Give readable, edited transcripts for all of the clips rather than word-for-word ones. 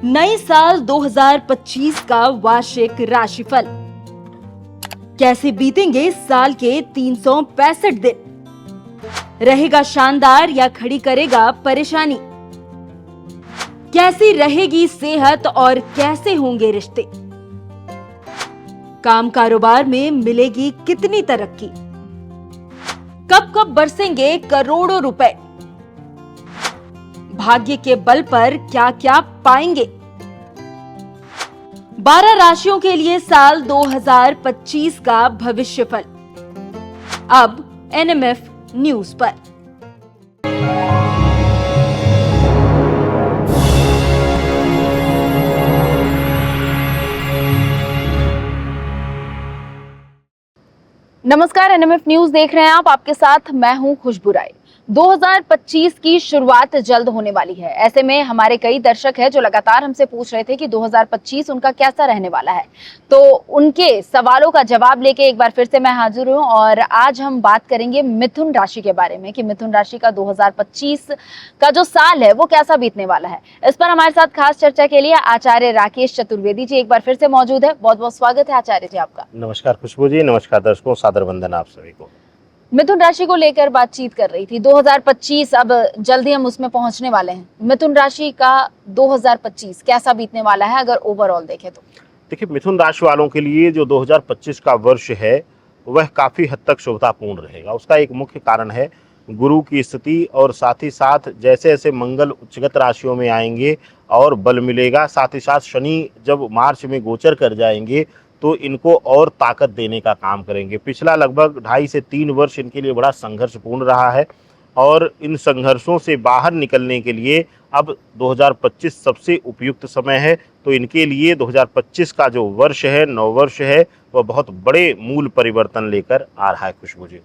नए साल 2025 का वार्षिक राशिफल। कैसे बीतेंगे साल के 365 दिन? रहेगा शानदार या खड़ी करेगा परेशानी? कैसी रहेगी सेहत और कैसे होंगे रिश्ते? काम कारोबार में मिलेगी कितनी तरक्की? कब कब बरसेंगे करोड़ों रुपए? भाग्य के बल पर क्या क्या पाएंगे? 12 राशियों के लिए साल 2025 का भविष्यफल अब एनएमएफ न्यूज पर। नमस्कार, एनएमएफ न्यूज देख रहे हैं आप। आपके साथ मैं हूं खुशबू राय। 2025 की शुरुआत जल्द होने वाली है। ऐसे में हमारे कई दर्शक हैं जो लगातार हमसे पूछ रहे थे कि 2025 उनका कैसा रहने वाला है। तो उनके सवालों का जवाब लेके एक बार फिर से मैं हाजिर हूं और आज हम बात करेंगे मिथुन राशि के बारे में कि मिथुन राशि का 2025 का जो साल है वो कैसा बीतने वाला है। इस पर हमारे साथ खास चर्चा के लिए आचार्य राकेश चतुर्वेदी जी एक बार फिर से मौजूद है। बहुत बहुत स्वागत है आचार्य जी आपका। नमस्कार खुशबू जी, नमस्कार दर्शकों, सादर वंदन आप सभी को। मिथुन राशि को लेकर बातचीत कर रही थी। 2025 अब जल्दी हम उसमें पहुंचने वाले हैं। मिथुन राशि का 2025 कैसा बीतने वाला है अगर ओवरऑल देखें तो? देखिए, मिथुन राशि वालों के लिए जो 2025 का वर्ष है वह काफ़ी हद तक शुभतापूर्ण रहेगा। उसका एक मुख्य कारण है गुरु की स्थिति और साथ ही साथ जैसे जैसे मंगल उच्चगत राशियों में आएंगे और बल मिलेगा, साथ ही साथ शनि जब मार्च में गोचर कर जाएंगे तो इनको और ताकत देने का काम करेंगे। पिछला लगभग 2.5 से 3 वर्ष इनके लिए बड़ा संघर्षपूर्ण रहा है और इन संघर्षों से बाहर निकलने के लिए अब 2025 सबसे उपयुक्त समय है। तो इनके लिए 2025 का जो वर्ष है, नववर्ष है, वह बहुत बड़े मूल परिवर्तन लेकर आ रहा है खुशबू जी।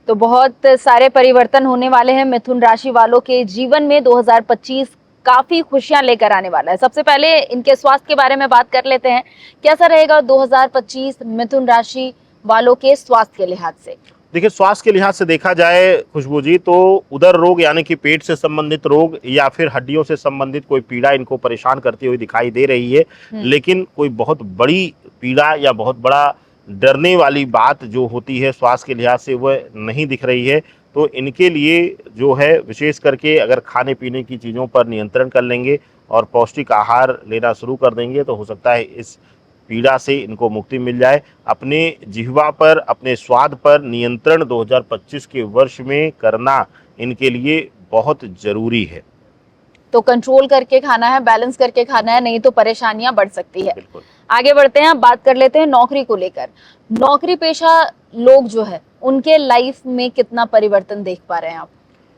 तो बहुत सारे परिवर्तन होने वाले हैं मिथुन राशि वालों के जीवन में। 2025 काफी खुशियां लेकर आने वाला है। सबसे पहले इनके स्वास्थ्य के बारे में बात कर लेते हैं। कैसा रहेगा 2025 मिथुन राशि वालों के स्वास्थ्य के लिहाज से? देखिए, स्वास्थ्य के लिहाज से देखा जाए खुशबू जी तो उदर रोग यानी कि पेट से संबंधित रोग या फिर हड्डियों से संबंधित कोई पीड़ा इनको परेशान करती हुई दिखाई दे रही है। लेकिन कोई बहुत बड़ी पीड़ा या बहुत बड़ा डरने वाली बात जो होती है स्वास्थ्य के लिहाज से वह नहीं दिख रही है। तो इनके लिए जो है विशेष करके अगर खाने पीने की चीज़ों पर नियंत्रण कर लेंगे और पौष्टिक आहार लेना शुरू कर देंगे तो हो सकता है इस पीड़ा से इनको मुक्ति मिल जाए। अपने जिह्वा पर, अपने स्वाद पर नियंत्रण 2025 के वर्ष में करना इनके लिए बहुत जरूरी है। तो कंट्रोल करके खाना है, बैलेंस करके खाना है, नहीं तो परेशानियां बढ़ सकती है। बिल्कुल। आगे बढ़ते हैं, बात कर लेते हैं नौकरी को लेकर। नौकरी पेशा लोग जो है उनके लाइफ में कितना परिवर्तन देख पा रहे हैं आप?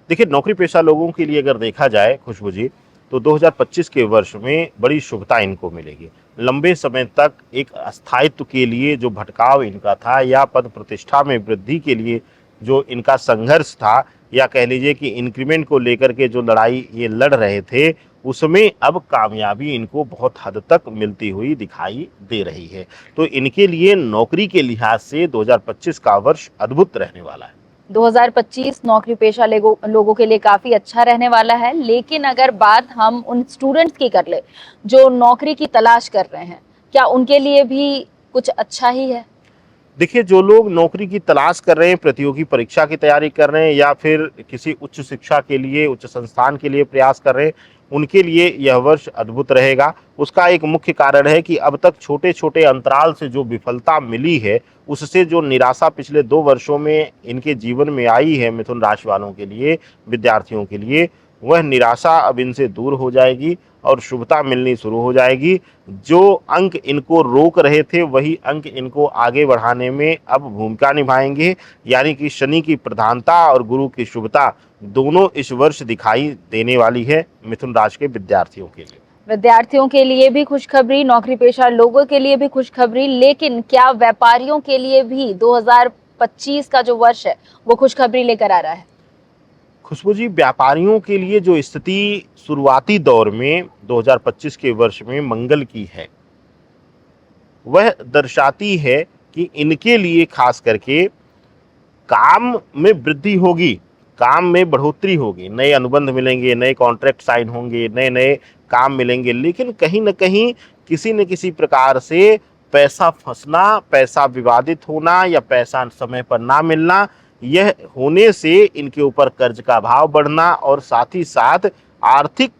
देखिए, नौकरी पेशा लोगों के लिए अगर देखा जाए खुशबू जी तो 2025 के वर्ष में बड़ी शुभता इनको मिलेगी। लंबे समय तक एक स्थायित्व के लिए जो भटकाव इनका था या पद प्रतिष्ठा में वृद्धि के लिए जो इनका संघर्ष था या कह लीजिए कि इंक्रीमेंट को लेकर के जो लड़ाई ये लड़ रहे थे उसमें अब कामयाबी इनको बहुत हद तक मिलती हुई दिखाई दे रही है। तो इनके लिए नौकरी के लिहाज से 2025 का वर्ष अद्भुत रहने वाला है। 2025 नौकरी पेशा लोगों के लिए काफी अच्छा रहने वाला है। लेकिन अगर बात हम उन स्टूडेंट्स की कर ले जो नौकरी की तलाश कर रहे हैं, क्या उनके लिए भी कुछ अच्छा ही है? देखिए, जो लोग नौकरी की तलाश कर रहे हैं, प्रतियोगी परीक्षा की तैयारी कर रहे हैं या फिर किसी उच्च शिक्षा के लिए, उच्च संस्थान के लिए प्रयास कर रहे हैं, उनके लिए यह वर्ष अद्भुत रहेगा। उसका एक मुख्य कारण है कि अब तक छोटे छोटे अंतराल से जो विफलता मिली है उससे जो निराशा पिछले 2 वर्षों में इनके जीवन में आई है मिथुन राशि वालों के लिए, विद्यार्थियों के लिए, वह निराशा अब इनसे दूर हो जाएगी और शुभता मिलनी शुरू हो जाएगी। जो अंक इनको रोक रहे थे वही अंक इनको आगे बढ़ाने में अब भूमिका निभाएंगे। यानी कि शनि की प्रधानता और गुरु की शुभता दोनों इस वर्ष दिखाई देने वाली है मिथुन राशि के विद्यार्थियों के लिए। विद्यार्थियों के लिए भी खुशखबरी, नौकरी पेशा लोगों के लिए भी खुशखबरी, लेकिन क्या व्यापारियों के लिए भी 2025 का जो वर्ष है वो खुशखबरी लेकर आ रहा है? खुशबू जी, व्यापारियों के लिए जो स्थिति शुरुआती दौर में 2025 के वर्ष में मंगल की है वह दर्शाती है कि इनके लिए खास करके काम में वृद्धि होगी काम में बढ़ोतरी होगी, नए अनुबंध मिलेंगे, नए कॉन्ट्रैक्ट साइन होंगे, नए नए काम मिलेंगे, लेकिन कहीं न कहीं किसी न किसी प्रकार से पैसा फंसना, पैसा विवादित होना या पैसा समय पर ना मिलना, यह होने से इनके ऊपर कर्ज का भाव बढ़ना और साथ ही साथ आर्थिक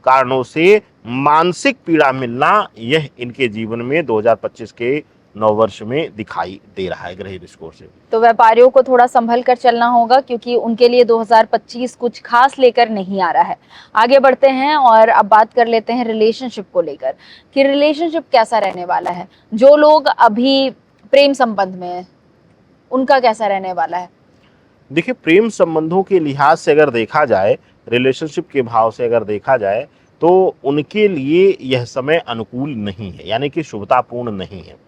कारणों से मानसिक पीड़ा मिलना, यह इनके जीवन में 2025 के नववर्ष में दिखाई दे रहा है ग्रह दृष्टिकोण से। तो व्यापारियों को थोड़ा संभल कर चलना होगा, क्योंकि उनके लिए 2025 कुछ खास लेकर नहीं आ रहा है। आगे बढ़ते हैं और अब बात कर लेते हैं रिलेशनशिप को लेकर कि रिलेशनशिप कैसा रहने वाला है। जो लोग अभी प्रेम संबंध में हैं, उनका कैसा रहने वाला है? देखिए, प्रेम संबंधों के लिहाज से अगर देखा जाए, रिलेशनशिप के भाव से अगर देखा जाए, तो उनके लिए यह समय अनुकूल नहीं है, यानी कि शुभतापूर्ण नहीं है।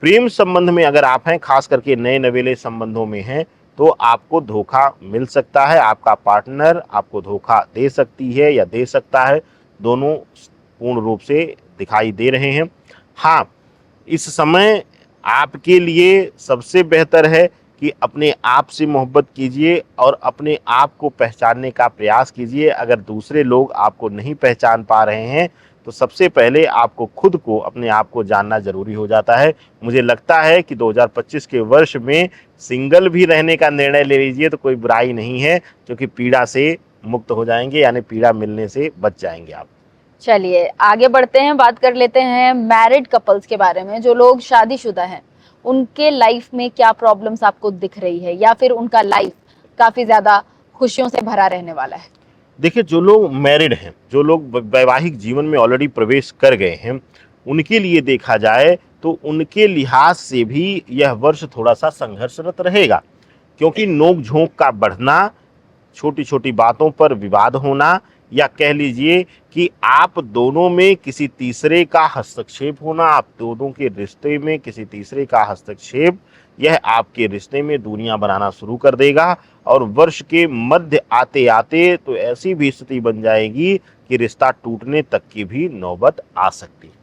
प्रेम संबंध में अगर आप हैं, खास करके नए नवेले संबंधों में हैं, तो आपको धोखा मिल सकता है, आपका पार्टनर आपको धोखा दे सकती है या दे सकता है, दोनों पूर्ण रूप से दिखाई दे रहे हैं। हाँ, इस समय आपके लिए सबसे बेहतर है कि अपने आप से मोहब्बत कीजिए और अपने आप को पहचानने का प्रयास कीजिए। अगर दूसरे लोग आपको नहीं पहचान पा रहे हैं, तो सबसे पहले आपको खुद को, अपने आप को जानना जरूरी हो जाता है। मुझे लगता है कि 2025 के वर्ष में सिंगल भी रहने का निर्णय ले लीजिए तो कोई बुराई नहीं है, क्योंकि पीड़ा से मुक्त हो जाएंगे, यानी पीड़ा मिलने से बच जाएंगे आप। चलिए आगे बढ़ते हैं, बात कर लेते हैं मैरिड कपल्स के बारे में। जो लोग शादीशुदा हैं, उनके लाइफ में क्या प्रॉब्लम्स आपको दिख रही है, या फिर उनका लाइफ काफी ज्यादा खुशियों से भरा रहने वाला है? देखिए, जो लोग मैरिड हैं, जो लोग वैवाहिक जीवन में ऑलरेडी प्रवेश कर गए हैं, उनके लिए देखा जाए तो उनके लिहाज से भी यह वर्ष थोड़ा सा संघर्षरत रहेगा, क्योंकि नोक झोंक का बढ़ना, छोटी छोटी बातों पर विवाद होना, या कह लीजिए कि आप दोनों में किसी तीसरे का हस्तक्षेप होना, आप दोनों के रिश्ते में किसी तीसरे का हस्तक्षेप, यह आपके रिश्ते में दूरियां बनाना शुरू कर देगा। और वर्ष के मध्य आते आते तो ऐसी भी स्थिति बन जाएगी कि रिश्ता टूटने तक की भी नौबत आ सकती है।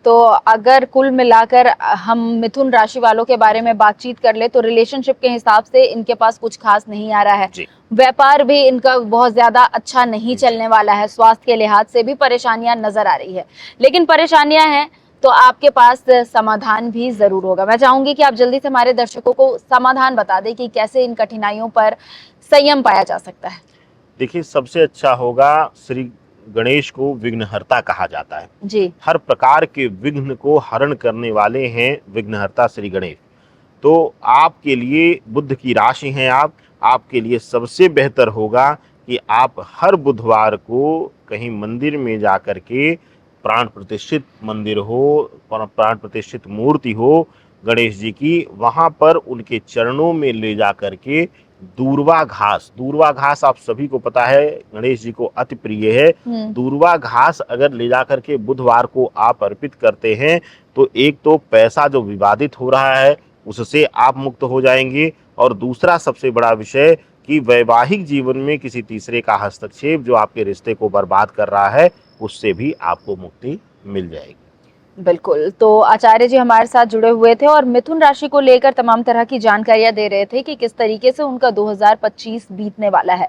तो अगर कुल मिलाकर हम मिथुन राशि वालों के बारे में बातचीत कर ले, तो रिलेशनशिप के हिसाब से इनके पास कुछ खास नहीं आ रहा है। व्यापार भी इनका बहुत ज्यादा अच्छा नहीं चलने वाला है, स्वास्थ्य के लिहाज से भी परेशानियां नजर आ रही है। लेकिन परेशानियां हैं तो आपके पास समाधान भी जरूर होगा। मैं चाहूंगी कि आप जल्दी से हमारे दर्शकों को समाधान बता दें कि कैसे इन कठिनाइयों पर संयम पाया जा सकता है। देखिए, सबसे अच्छा होगा, श्री गणेश को विघ्नहर्ता कहा जाता है जी। हर प्रकार के विघ्न को हरण करने वाले हैं विघ्नहर्ता श्री गणेश। तो आपके लिए बुध की राशि हैं आपके लिए सबसे बेहतर होगा कि आप हर बुधवार को कहीं मंदिर में जाकर के, प्राण प्रतिष्ठित मंदिर हो, प्राण प्रतिष्ठित मूर्ति हो गणेश जी की, वहां पर उनके चरणों में ले जा करके दूर्वा घास आप सभी को पता है गणेश जी को अति प्रिय है। दूर्वा घास अगर ले जा करके बुधवार को आप अर्पित करते हैं, तो एक तो पैसा जो विवादित हो रहा है उससे आप मुक्त हो जाएंगे, और दूसरा सबसे बड़ा विषय कि वैवाहिक जीवन में किसी तीसरे का हस्तक्षेप जो आपके रिश्ते को बर्बाद कर रहा है, उससे भी आपको मुक्ति मिल जाएगी। बिल्कुल। तो आचार्य जी हमारे साथ जुड़े हुए थे और मिथुन राशि को लेकर तमाम तरह की जानकारियां दे रहे थे कि किस तरीके से उनका 2025 बीतने वाला है।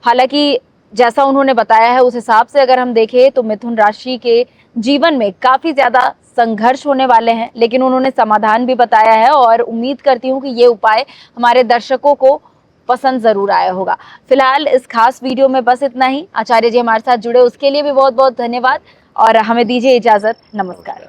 हालांकि जैसा उन्होंने बताया है, उस हिसाब से अगर हम देखें तो मिथुन राशि के जीवन में काफी ज्यादा संघर्ष होने वाले हैं, लेकिन उन्होंने समाधान भी बताया है और उम्मीद करती हूँ कि ये उपाय हमारे दर्शकों को पसंद जरूर आया होगा। फिलहाल इस खास वीडियो में बस इतना ही। आचार्य जी हमारे साथ जुड़े उसके लिए भी बहुत बहुत धन्यवाद और हमें दीजिए इजाजत। नमस्कार।